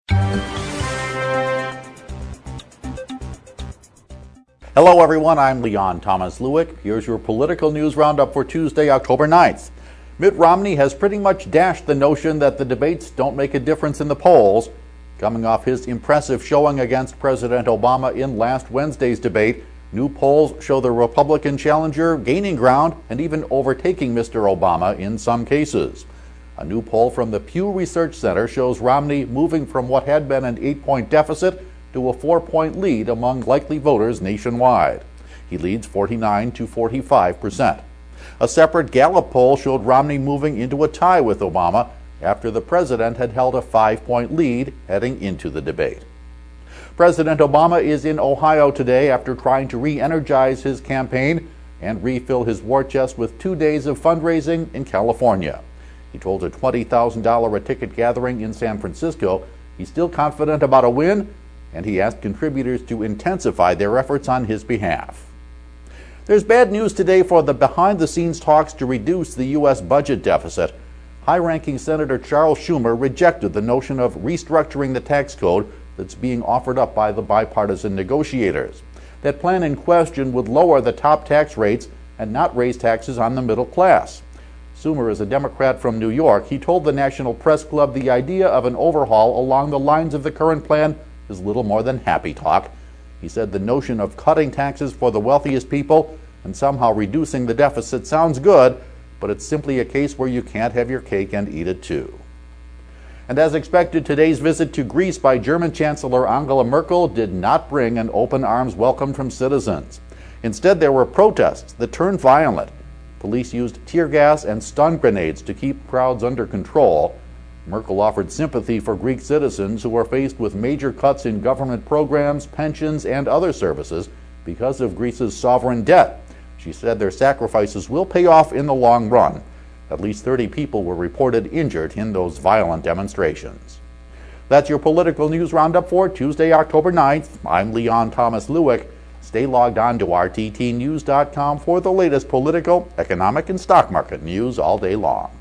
Hello everyone, I'm Leon Thomas Lewick. Here's your political news roundup for Tuesday, October 9th. Mitt Romney has pretty much dashed the notion that the debates don't make a difference in the polls. Coming off his impressive showing against President Obama in last Wednesday's debate, new polls show the Republican challenger gaining ground and even overtaking Mr. Obama in some cases. A new poll from the Pew Research Center shows Romney moving from what had been an 8-point deficit to a 4-point lead among likely voters nationwide. He leads 49 to 45%. A separate Gallup poll showed Romney moving into a tie with Obama after the president had held a 5-point lead heading into the debate. President Obama is in Ohio today after trying to re-energize his campaign and refill his war chest with 2 days of fundraising in California. He told a $20,000 a ticket gathering in San Francisco he's still confident about a win, and he asked contributors to intensify their efforts on his behalf. There's bad news today for the behind-the-scenes talks to reduce the U.S. budget deficit. High-ranking Senator Charles Schumer rejected the notion of restructuring the tax code that's being offered up by the bipartisan negotiators. That plan in question would lower the top tax rates and not raise taxes on the middle class. Schumer is a Democrat from New York. He told the National Press Club the idea of an overhaul along the lines of the current plan is little more than happy talk. He said the notion of cutting taxes for the wealthiest people and somehow reducing the deficit sounds good, but it's simply a case where you can't have your cake and eat it too. And as expected, today's visit to Greece by German Chancellor Angela Merkel did not bring an open arms welcome from citizens. Instead, there were protests that turned violent. Police used tear gas and stun grenades to keep crowds under control. Merkel offered sympathy for Greek citizens who are faced with major cuts in government programs, pensions, and other services because of Greece's sovereign debt. She said their sacrifices will pay off in the long run. At least 30 people were reported injured in those violent demonstrations. That's your political news roundup for Tuesday, October 9th. I'm Leon Thomas Lewick. Stay logged on to rttnews.com for the latest political, economic, and stock market news all day long.